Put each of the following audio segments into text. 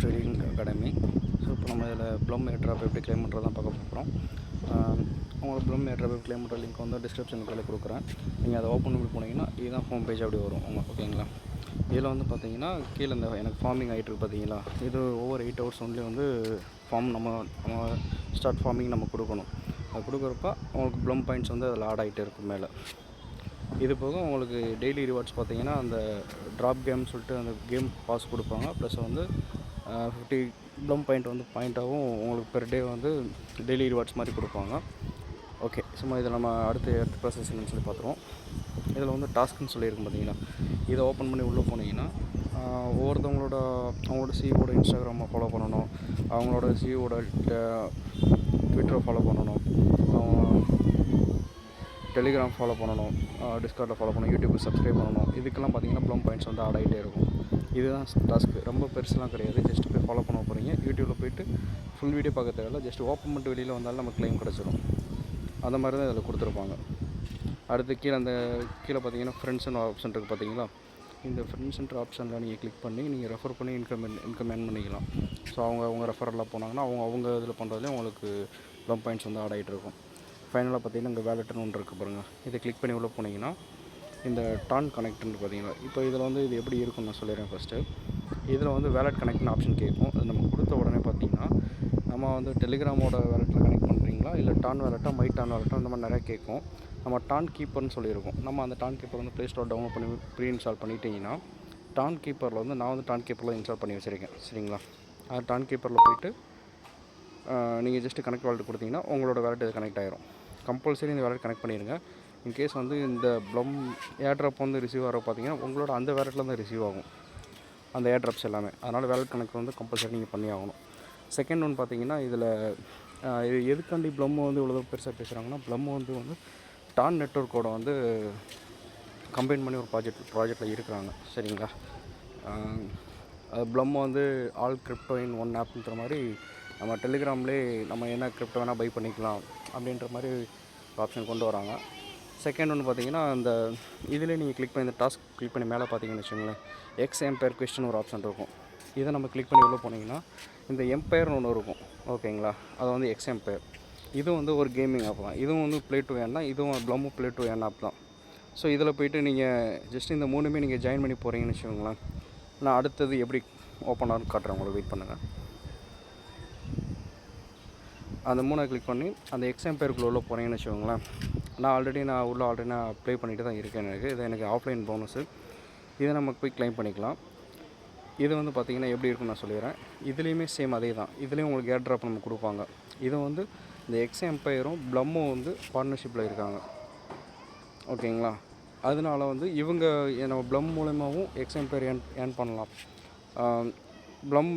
Trading academy. So இப்போ நம்ம இதில் ப்ளம் ஏர்ட்ராப் எப்படி கிளைம் பண்ணுறது தான் பார்க்க போகிறோம். உங்களுக்கு ப்ளம் ஏர்ட்ராப் எப்படி கிளைம் பண்ணுற லிங்க் வந்து டிஸ்கிரிப்ஷனுக்குள்ளே கொடுக்குறேன். நீங்கள் அதை ஓப்பன் பண்ணி போனீங்கன்னா இதுதான் ஹோம் பேஜ் அப்படி வரும் ஓகேங்களா. இதில் வந்து பார்த்தீங்கன்னா கீழே இந்த எனக்கு ஃபார்மிங் ஆகிட்டு இருக்குது பார்த்தீங்களா, இது ஒவ்வொரு 8 hours ஒன்லி வந்து ஃபார்ம் நம்ம ஸ்டார்ட் ஃபார்மிங் நம்ம கொடுக்கணும். அது கொடுக்குறப்ப உங்களுக்கு ப்ளம் பாயிண்ட்ஸ் வந்து அதில் ஆட் ஆகிட்டே இருக்கும் மேலே. இது போக உங்களுக்கு டெய்லி ரிவார்ட்ஸ் பார்த்தீங்கன்னா அந்த ட்ராப் கேம்னு சொல்லிட்டு அந்த கேம் பாஸ் கொடுப்பாங்க. ப்ளஸ் வந்து 50 ப்ளம் பாயிண்ட் வந்து பாயிண்ட்டாகவும் உங்களுக்கு பெர் டே வந்து டெய்லி ரிவார்ட்ஸ் மாதிரி கொடுப்பாங்க. ஓகே, சும்மா இதில் நம்ம அடுத்த ப்ராசஸ் என்னன்னு சொல்லி பார்த்துருவோம். இதில் வந்து டாஸ்க்குன்னு சொல்லியிருக்கும் பார்த்தீங்கன்னா, இதை ஓப்பன் பண்ணி உள்ளே போனீங்கன்னா அவங்களோட சிஓட இன்ஸ்டாகிராமை ஃபாலோ பண்ணணும், அவங்களோட சிஓட ட்விட்டரை ஃபாலோ பண்ணணும், டெலிகிராம் ஃபாலோ பண்ணணும், டிஸ்கார்டில் ஃபாலோ பண்ணணும், யூடியூப்பில் சப்ஸ்கிரைப் பண்ணணும். இதுக்கெல்லாம் பார்த்தீங்கன்னா ப்ளம் பாயிண்ட்ஸ் வந்து ஆட் ஆகிட்டே இருக்கும். இதுதான் டாஸ்க்கு, ரொம்ப பெருசுலாம் கிடையாது. ஜஸ்ட்டு போய் ஃபாலோ பண்ண போகிறீங்க. யூடியூப்பில் போய்ட்டு ஃபுல் வீடியோ பார்க்க தேவையில்ல, ஜஸ்ட் ஓப்பன் பண்ணிட்டு வெளியில் வந்தாலும் நம்ம கிளைம் கிடச்சிடும். அந்த மாதிரி தான் இதில் கொடுத்துருப்பாங்க. அடுத்து கீழே பார்த்தீங்கன்னா ஃப்ரெண்ட்ஸ்னு ஆப்ஷன் இருக்குது பார்த்தீங்களா. இந்த ஃப்ரெண்ட்ஸ்ன்ற ஆப்ஷனில் நீங்கள் கிளிக் பண்ணி நீங்கள் ரெஃபர் பண்ணி இன்கம் ஏர்ன் பண்ணிக்கலாம். ஸோ அவங்க ரெஃபரெல்லாம் போனாங்கன்னா அவங்க இதில் பண்ணுறதுலேயும் உங்களுக்கு ப்ளம் பாயிண்ட்ஸ் வந்து ஆட் ஆகிட்டு இருக்கும். ஃபைனலாக பார்த்தீங்கன்னா இங்கே வேலெட்னு ஒன்று இருக்குது பாருங்கள். இதை கிளிக் பண்ணி உள்ளே போனீங்கன்னா இந்த டான் கனெக்ட்னு பார்த்தீங்கன்னா, இப்போ இதில் வந்து இது எப்படி இருக்குன்னு நான் சொல்லிடுறேன். ஃபஸ்ட்டு இதில் வந்து வேலெட் கனெக்ட்னு ஆப்ஷன் கேட்கும். அது நம்ம கொடுத்த உடனே பார்த்தீங்கன்னா நம்ம வந்து டெலிகிராமோட வேலெட்டில் கனெக்ட் பண்ணுறீங்களா இல்லை டான் வேலெட்டா மை டான் வேலெட்டா அந்த மாதிரி நிறையா கேட்கும். நம்ம டான் கீப்பர்னு சொல்லியிருக்கோம். நம்ம அந்த டான் கீப்பர் வந்து ப்ளே ஸ்டோர் டவுன்லோட் பண்ணி ப்ரீ இன்ஸ்டால் பண்ணிட்டீங்கன்னா டான் கீப்பரில் வந்து நான் வந்து டான் கீப்பரில் இன்ஸ்டால் பண்ணி வச்சுருக்கேன். சரிங்களா, அது டான் கீப்பரில் போய்ட்டு நீங்கள் ஜஸ்ட்டு கனெக்ட் வேலெட் கொடுத்தீங்கன்னா உங்களோட வேலெட் இது கனெக்ட் ஆகிரும். கம்பல்சரி இந்த வேலெட் கனெக்ட் பண்ணிடுங்க. இன்கேஸ் வந்து இந்த ப்ளம் ஏர்ட்ராப் வந்து ரிசீவ் ஆகிற பார்த்தீங்கன்னா உங்களோட அந்த வேலெட்டில் தான் ரிசீவ் ஆகும் அந்த ஏர்ட்ராப்ஸ் எல்லாமே. அதனால் வேலெட் கனெக்ட் வந்து கம்பல்சரி நீங்கள் பண்ணி ஆகணும். செகண்ட் ஒன்று பார்த்தீங்கன்னா இதில் இது எதுக்காண்டி ப்ளம் வந்து இவ்வளோ பெருசாக பேசுகிறாங்கன்னா, ப்ளம் வந்து டான் நெட்வொர்க்கோட வந்து கம்பைன் பண்ணி ஒரு ப்ராஜெக்டில் இருக்கிறாங்க. சரிங்களா, ப்ளம் வந்து ஆல் கிரிப்டோ இன் ஒன் ஆப்ன்ற மாதிரி நம்ம டெலிகிராம்லேயே நம்ம என்ன கிரிப்டோ வேணால் பை பண்ணிக்கலாம் அப்படின்ற மாதிரி ஆப்ஷன் கொண்டு வராங்க. செகண்ட் ஒன்று பார்த்தீங்கன்னா அந்த இதிலே நீங்கள் கிளிக் பண்ணி இந்த டாஸ்க் கிளிக் பண்ணி மேலே பார்த்தீங்கன்னு வச்சுக்கோங்களேன், எக்ஸ் எம்பையர் கொஸ்டின் ஒரு ஆப்ஷன் இருக்கும். இதை நம்ம கிளிக் பண்ணி உள்ளே போனீங்கன்னா இந்த எம்பையர்னு ஒன்று இருக்கும். ஓகேங்களா, அது வந்து எக்ஸ் எம்பையர். இதுவும் வந்து ஒரு கேமிங் ஆப் தான். இதுவும் வந்து ப்ளே டு ஏர்ன் தான். இதுவும் ப்ளம்மும் ப்ளே டு ஏர்ன் ஆப் தான். ஸோ இதில் போய்ட்டு நீங்கள் ஜஸ்ட் இந்த மூணுமே நீங்கள் ஜாயின் பண்ணி போகிறீங்கன்னு வச்சுக்கோங்களேன். நான் அடுத்தது எப்படி ஓப்பன் ஆகுன்னு காட்டுறேன், உங்களுக்கு வெயிட் பண்ணுங்கள். அந்த 3 கிளிக் பண்ணி அந்த எக்ஸ் எம்பையருக்குள்ளே உள்ள போகிறீங்கன்னு வச்சுக்கோங்களேன். நான் ஆல்ரெடி நான் ப்ளே பண்ணிட்டு தான் இருக்கேன். எனக்கு ஆஃப்லைன் போனஸு. இதை நம்ம போய் கிளைம் பண்ணிக்கலாம். இது வந்து பார்த்திங்கன்னா எப்படி இருக்குன்னு நான் சொல்லிடுறேன். இதுலேயுமே சேம் அதே தான். இதுலேயும் உங்களுக்கு ஏர் ட்ராப் நம்ம கொடுப்பாங்க. இது வந்து இந்த எக்ஸ் எம்பையரும் ப்ளம்மும் வந்து பார்ட்னர்ஷிப்பில் இருக்காங்க. ஓகேங்களா, அதனால வந்து இவங்க நம்ம ப்ளம் மூலமாகவும் எக்ஸ் எம்பையர் ஏர்ன் பண்ணலாம், ப்ளம்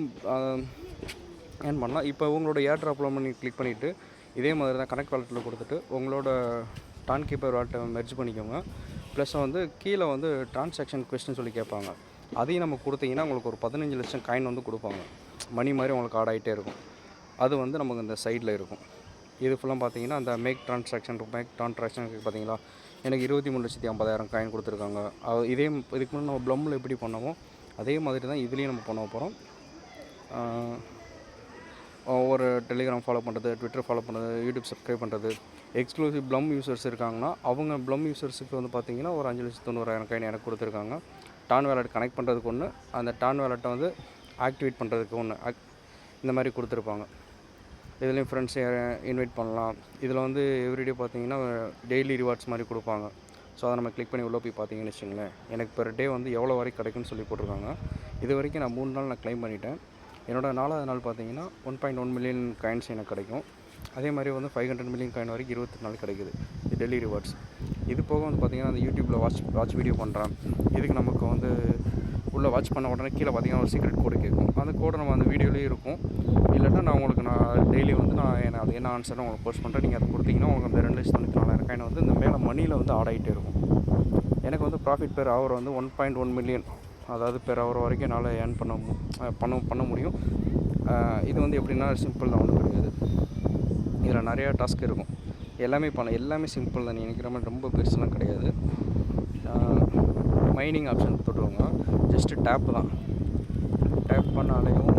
ஏர்ன் பண்ணலாம். இப்போ உங்களோட ஏர் ட்ராப்பில் நீங்கள் கிளிக் பண்ணிவிட்டு இதே மாதிரி தான் கனெக்ட் வாலெட்டில் கொடுத்துட்டு உங்களோட டான் கீப்பர் வாலெட்டை மெர்ஜ் பண்ணிக்கோங்க. ப்ளஸ் வந்து கீழே வந்து ட்ரான்சாக்ஷன் கொஸ்டின் சொல்லி கேட்பாங்க. அதையும் நம்ம கொடுத்தீங்கன்னா உங்களுக்கு ஒரு 15 லட்சம் காயின் வந்து கொடுப்பாங்க. மணி மாதிரி உங்களுக்கு ஆட் ஆகிட்டே இருக்கும். அது வந்து நமக்கு இந்த சைடில் இருக்கும். இது ஃபுல்லாக பார்த்தீங்கன்னா அந்த மேக் ட்ரான்சாக்ஷன் பார்த்தீங்களா, எனக்கு 23,50,000 காயின் கொடுத்துருக்காங்க. இதுக்கு முன்னாடி நம்ம ப்ளம்மில் எப்படி பண்ணோமோ அதே மாதிரி தான் இதுலேயும் நம்ம பண்ண போகிறோம். ஒவ்வொரு டெலிகிராம் ஃபாலோ பண்ணுறது, ட்விட்டர் ஃபாலோ பண்ணுறது, யூடியூப் சப்ஸ்கிரைப் பண்ணுறது. எக்ஸ்க்ளூசிவ் ப்ளம் யூசர்ஸ் இருக்காங்கன்னா அவங்க ப்ளம் யூசர்ஸுக்கு வந்து பார்த்திங்கன்னா ஒரு 5,90,000 காயின் எனக்கு கொடுத்துருக்காங்க. டான் வேலெட் கனெக்ட் பண்ணுறதுக்கு ஒன்று, அந்த டான் வேலெட்டை வந்து ஆக்டிவேட் பண்ணுறதுக்கு ஒன்று, இந்த மாதிரி கொடுத்துருப்பாங்க. இதுலேயும் ஃப்ரெண்ட்ஸை இன்வைட் பண்ணலாம். இதில் வந்து எவ்ரிடே பார்த்திங்கன்னா டெய்லி ரிவார்ட்ஸ் மாதிரி கொடுப்பாங்க. ஸோ அதை நம்ம கிளிக் பண்ணி உள்ளே போய் பார்த்தீங்கன்னு வச்சுங்களேன், எனக்கு பெர் டே வந்து எவ்வளோ வரைக்கும் கிடைக்குன்னு சொல்லி போட்டிருக்காங்க. இது வரைக்கும் நான் 3 நாள் நான் கிளைம் பண்ணிட்டேன். என்னோடய 4வது நாள் பார்த்தீங்கன்னா 1.1 மில்லியன் காயின்ஸ் எனக்கு கிடைக்கும். அதே மாதிரி வந்து 500 மில்லியன் காயின் வரைக்கும் 24 நாள் கிடைக்குது. இது டெய்லி ரிவார்ட்ஸ். இது போக வந்து பார்த்திங்கன்னா அந்த யூடியூப்பில் வாட்ச் வீடியோ பண்ணுறேன். இதுக்கு நமக்கு வந்து உள்ளே வாட்ச் பண்ண உடனே கீழே பார்த்திங்கன்னா ஒரு சீக்ரெட் கோடு கேட்கும். அந்த கோடை நம்ம அந்த வீடியோலேயே இருக்கும். இல்லைன்னா நான் டெய்லி வந்து அது என்ன ஆன்சர்னு உங்களுக்கு போஸ்ட் பண்ணுறேன். நீங்கள் அதை கொடுத்தீங்கன்னா உங்களுக்கு அந்த 2,94,000 காயின் வந்து இந்த மேலே மணியில் வந்து ஆட் ஆகிட்டே இருக்கும். எனக்கு வந்து ப்ராஃபிட் பெர் ஹவர் வந்து 1.1 மில்லியன், அதாவது பெர் ஹவர் வரைக்கும் என்னால் ஏர்ன் பண்ண முடியும். இது வந்து எப்படின்னா சிம்பிள் தான், ஒன்றும் கிடையாது. இதில் நிறையா டாஸ்க் இருக்கும். எல்லாமே சிம்பிள் தான். நீ நினைக்கிற மாதிரி ரொம்ப பெருசுலாம் கிடையாது. மைனிங் ஆப்ஷன் தொட்டுருங்க. ஜஸ்ட்டு டேப் தான். டேப் பண்ணாலேயும்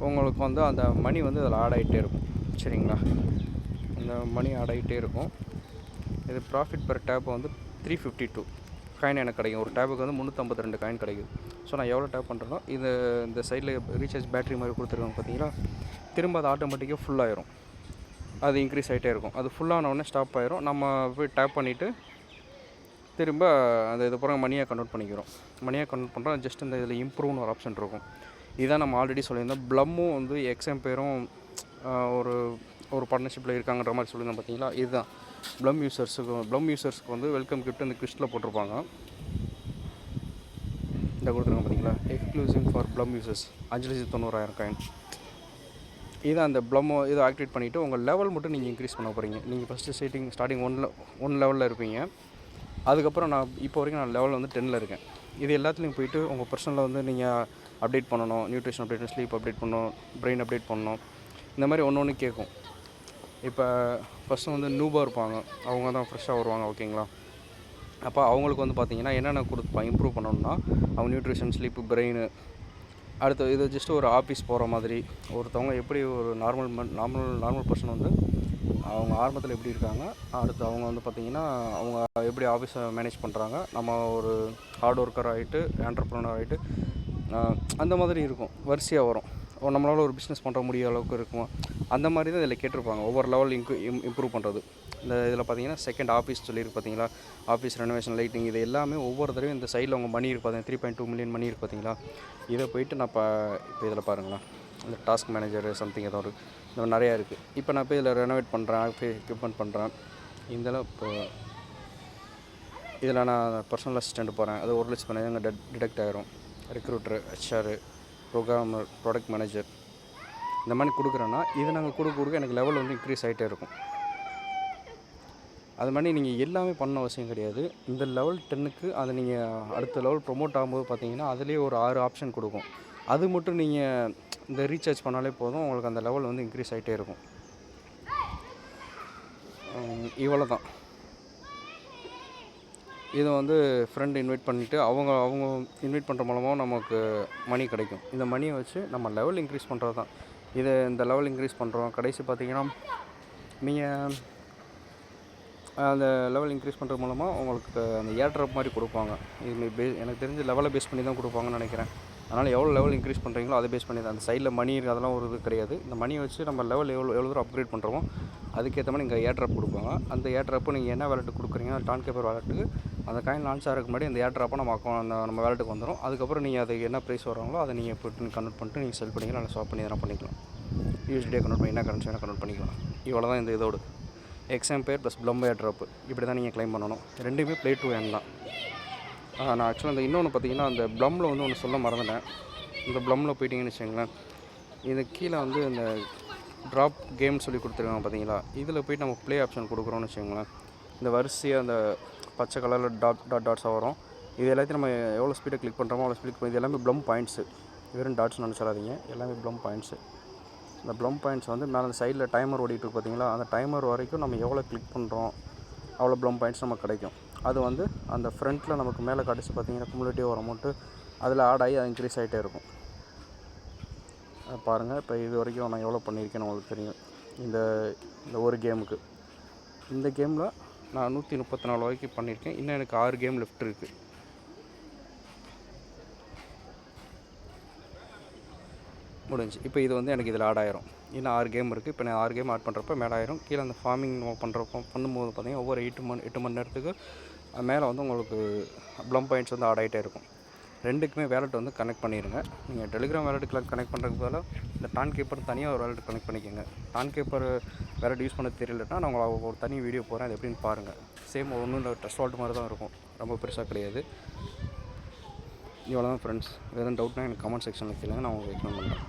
உங்களுக்கு வந்து அந்த மணி வந்து அதில் ஆட் ஆகிட்டே இருக்கும். சரிங்களா, இந்த மணி ஆட் ஆகிட்டே இருக்கும். இது ப்ராஃபிட் பெர் டேப் வந்து 352 காயின் எனக்கு கிடைக்கும். ஒரு டேப்புக்கு வந்து 352 காயின் கிடைக்குது. ஸோ நான் எவ்வளோ டேப் பண்ணுறேனோ இந்த சைடில் ரீசார்ஜ் பேட்டரி மாதிரி கொடுத்துருக்காங்க பார்த்தீங்களா, திரும்ப அது ஆட்டோமேட்டிக்காக ஃபுல்லாகிடும். அது இன்க்ரீஸ் ஆகிட்டே இருக்கும். அது ஃபுல்லானவுடனே ஸ்டாப் ஆகிரும். நம்ம போய் டேப் பண்ணிவிட்டு திரும்ப அந்த இது பிறகு மணியாக கன்வெர்ட் பண்ணிக்கிறோம். மணியாக கன்வெர்ட் பண்ணுறோம். ஜஸ்ட் இந்த இதில் இம்ப்ரூவ்னு ஒரு ஆப்ஷன் இருக்கும். இதான் நம்ம ஆல்ரெடி சொல்லியிருந்தோம். ப்ளம்மும் வந்து எக்ஸாம்பேரும் ஒரு ஒரு பார்ட்னர்ஷிப்பில் இருக்காங்கன்ற மாதிரி சொல்லியிருந்தோம் பார்த்தீங்களா. இதுதான் ப்ளம் யூசர்ஸுக்கு வந்து வெல்கம் கிஃப்ட் இந்த கிறிஸ்டில் போட்டிருப்பாங்க. இந்த கொடுத்துருக்காங்க பார்த்தீங்களா, exclusive for plum users 5,90,000 coin. இதை அந்த ப்ளம்மோ இதை ஆக்டிவேட் பண்ணிவிட்டு உங்கள் லெவல் மட்டும் நீங்கள் இன்க்ரீஸ் பண்ண போகிறீங்க. நீங்கள் ஃபஸ்ட்டு ஸ்டார்டிங் ஒன் லெவலில் இருப்பீங்க. அதுக்கப்புறம் நான் இப்போ வரைக்கும் நான் லெவல் வந்து 10ல் இருக்கேன். இது எல்லாத்துலேயும் போய்ட்டு உங்கள் பர்சனலில் வந்து நீங்கள் அப்டேட் பண்ணணும். நியூட்ரிஷன் அப்டேட், ஸ்லீப் அப்டேட் பண்ணணும், பிரெயின் அப்டேட் பண்ணணும். இந்த மாதிரி ஒன்று கேட்கும். இப்போ ஃபஸ்ட்டு வந்து நூபாக இருப்பாங்க, அவங்க தான் ஃப்ரெஷ்ஷாக வருவாங்க. ஓகேங்களா, அப்போ அவங்களுக்கு வந்து பார்த்திங்கன்னா என்னென்ன இம்ப்ரூவ் பண்ணணும்னா அவங்க நியூட்ரிஷன், ஸ்லீப்பு, பிரெயின். அடுத்து இது ஜஸ்ட்டு ஒரு ஆஃபீஸ் போகிற மாதிரி. ஒருத்தவங்க எப்படி ஒரு நார்மல் பர்சன் வந்து அவங்க ஆரம்பத்தில் எப்படி இருக்காங்க, அடுத்து அவங்க வந்து பார்த்திங்கன்னா அவங்க எப்படி ஆஃபீஸை மேனேஜ் பண்ணுறாங்க, நம்ம ஒரு ஹார்ட் ஒர்க்கர் ஆகிட்டு என்டர்ப்ரனர் ஆகிட்டு அந்த மாதிரி இருக்கும். வரிசையாக வரும். நம்மளால் ஒரு பிஸ்னஸ் பண்ணுற முடிய அளவுக்கு இருக்கும். அந்த மாதிரி தான் இதில் கேட்டிருப்பாங்க. ஒவ்வொரு லெவல் இம்ப்ரூவ் பண்ணுறது. இந்த இதில் பார்த்தீங்கன்னா செகண்ட் ஆஃபீஸ் சொல்லியிருக்கு பார்த்தீங்களா, ஆஃபீஸ் ரெனோவேஷன், லைட்டிங், இது எல்லாமே ஒவ்வொரு தடவையும் இந்த சைடில் உங்கள் மணி இருக்குது பார்த்தீங்கன்னா 3.2 மில்லியன் மணி இருக்குது பார்த்தீங்களா. இதை போய்ட்டு நான் இப்போ இதில் பாருங்களேன், இந்த டாஸ்க் மேனேஜர் சம்திங் ஏதோ ஒரு இந்த மாதிரி நிறையா இருக்குது. இப்போ நான் போய் இதில் ரெனோவேட் பண்ணுறேன், எக்யூப்மெண்ட் பண்ணுறேன். இதெல்லாம் இப்போ இதில் நான் பர்சனல் அசிஸ்டண்ட் போகிறேன். அது 1 லட்சம் அங்கே டிடெக்ட் ஆகிரும். Recruiter, HR, programmer, product manager, இந்த மாதிரி கொடுக்குறேன்னா இது நாங்கள் கொடுக்க எனக்கு லெவல் வந்து இன்க்ரீஸ் ஆகிட்டே இருக்கும். அது மாதிரி நீங்கள் எல்லாமே பண்ண அவசியம் கிடையாது. இந்த லெவல் 10க்கு அதை நீங்கள் அடுத்த லெவல் ப்ரொமோட் ஆகும்போது பார்த்தீங்கன்னா அதுலேயே ஒரு 6 ஆப்ஷன் கொடுக்கும். அது மட்டும் நீங்கள் இந்த ரீசார்ஜ் பண்ணாலே போதும், உங்களுக்கு அந்த லெவல் வந்து இன்க்ரீஸ் ஆகிட்டே இருக்கும். இவ்வளோ தான். இதை வந்து ஃப்ரெண்ட் இன்வைட் பண்ணிவிட்டு அவங்க இன்வைட் பண்ணுற மூலமாக நமக்கு மணி கிடைக்கும். இந்த மணியை வச்சு நம்ம லெவல் இன்க்ரீஸ் பண்ணுறது தான். இந்த லெவல் இன்க்ரீஸ் பண்ணுறோம். கடைசி பார்த்திங்கன்னா நீங்கள் அந்த லெவல் இன்க்ரீஸ் பண்ணுறது மூலமாக உங்களுக்கு அந்த ஏர்ட்ராப் மாதிரி கொடுப்பாங்க. இது எனக்கு தெரிஞ்சு லெவலை பேஸ் பண்ணி தான் கொடுப்பாங்கன்னு நினைக்கிறேன். அதனால் எவ்வளோ லெவல் இன்க்ரீஸ் பண்ணுறீங்களோ அதை பேஸ் பண்ணி தான். அந்த சைடில் மணி இருக்குது, அதெல்லாம் ஒரு இது கிடையாது. இந்த மணியை வச்சு நம்ம லெவல் எவ்வளோ தூரம் அப்கிரேட் பண்ணுறோமோ அதுக்கேற்ற மாதிரி இங்கே ஏர்ட்ராப் கொடுப்பாங்க. அந்த ஏர்ட்ராப்பு நீங்கள் என்ன வேலெட்டு கொடுக்குறீங்க, டான் கேப்பர் வேலெட்டுக்கு அந்த காயின் லான்ச் ஆகிறதுக்கு முன்னாடி அந்த ஏர்ட்ராப்பை நம்ம வேலெட்டுக்கு வந்துடும். அதுக்கப்புறம் நீங்கள் அதுக்கு என்ன ப்ரைஸ் வராங்களோ அதை நீங்கள் போய்ட்டு கன்வெர்ட் பண்ணிட்டு நீங்கள் செல் பண்ணிக்கலாம், இல்லை ஸ்வாப் பண்ணி எதனா பண்ணிக்கலாம். யூஎஸ்டியை கன்வெர்ட் பண்ணி என்ன கரன்சி வேணால் கன்வெர்ட் பண்ணிக்கலாம். இவ்வளோ தான் இந்த இதோடு எக்ஸாம்பேர் ப்ளஸ் ப்ளம் ஏர்ட்ராப்பு. இப்படி தான் நீங்கள் க்ளைம் பண்ணணும். ரெண்டுமே ப்ளே டு ஏர்ன் தான். நான் ஆக்சுவலாக அந்த இன்னொன்று பார்த்தீங்கன்னா அந்த ப்ளம்மில் வந்து ஒன்று சொல்ல மறந்துட்டேன். இந்த ப்ளம்மில் போயிட்டீங்கன்னு வச்சுங்களேன், இது கீழே வந்து இந்த ட்ராப் கேம்னு சொல்லி கொடுத்துருக்காங்க பார்த்தீங்களா. இதில் போய்ட்டு நம்ம ப்ளே ஆப்ஷன் கொடுக்குறோன்னு வச்சுங்களேன், இந்த வரிசையாக அந்த பச்சை கலரில் டாட்ஸாக வரும். இது எல்லாத்தையும் நம்ம எவ்வளோ ஸ்பீடை கிளிக் பண்ணுறோமோ அவ்வளோ ஸ்பீட். இது எல்லாமே ப்ளம் பாயிண்ட்ஸு, வெறும் டாட்ஸ்னு நினச்சிடாதீங்க, எல்லாமே ப்ளம் பாயிண்ட்ஸு. இந்த ப்ளம் பாயிண்ட்ஸ் வந்து மேலே அந்த சைடில் டைமர் ஓடிட்டு பார்த்தீங்களா, அந்த டைமர் வரைக்கும் நம்ம எவ்வளோ கிளிக் பண்ணுறோம் அவ்வளோ ப்ளம் பாயிண்ட்ஸ் நமக்கு கிடைக்கும். அது வந்து அந்த ஃப்ரண்ட்டில் நமக்கு மேலே கடைசி பார்த்தீங்கன்னா குமுலேட்டிவ் ஒரு அமௌண்ட்டு அதில் ஆட் ஆகி அது இன்க்ரீஸ் ஆகிட்டே இருக்கும். பாருங்கள், இப்போ இது வரைக்கும் நான் எவ்வளோ பண்ணியிருக்கேன்னு உங்களுக்கு தெரியும். இந்த ஒரு கேமுக்கு இந்த கேமில் நான் 134 வரைக்கும் பண்ணியிருக்கேன். இன்னும் எனக்கு 6 கேம் லெஃப்ட் இருக்குது. முடிஞ்சு. இப்போ இது வந்து எனக்கு இதில் ஆட் ஆயிரும். இன்னும் 6 கேம் இருக்குது. இப்போ நான் 6 கேம் ஆட் பண்ணுறப்ப மேலே ஆயிரும். கீழே அந்த ஃபார்மிங் பண்ணும்போது பார்த்திங்கன்னா ஒவ்வொரு 8 மணி நேரத்துக்கு மேலே வந்து உங்களுக்கு ப்ளம் பாயிண்ட்ஸ் வந்து ஆட் ஆகிட்டே இருக்கும். ரெண்டுக்குமே வேலெட் வந்து கனெக்ட் பண்ணிடுங்க. நீங்கள் டெலிகிராம் வேலெட்டுக்கு கனெக்ட் பண்ணுறதுக்கு பதிலாக இந்த டான் கேப்பர் தனியாக ஒரு வேலெட் கனெக்ட் பண்ணிக்கோங்க. டான் கேப்பர் வேலெட் யூஸ் பண்ண தெரியலன்னா நான் உங்களுக்கு ஒரு தனி வீடியோ போகிறேன், அது எப்படின்னு பாருங்கள். சேம் ஒன்றும் இல்லை, ட்ரஸ்ட் வால்ட் மாதிரி தான் இருக்கும், ரொம்ப பெருசாக கிடையாது. இவ்வளோ தான் ஃப்ரெண்ட்ஸ். வேறு டவுட்னா எனக்கு கமெண்ட் செக்ஷனில் கேளுங்க, நான் உங்களுக்கு எக்ஸ்பிளைன் பண்ணுறேன்.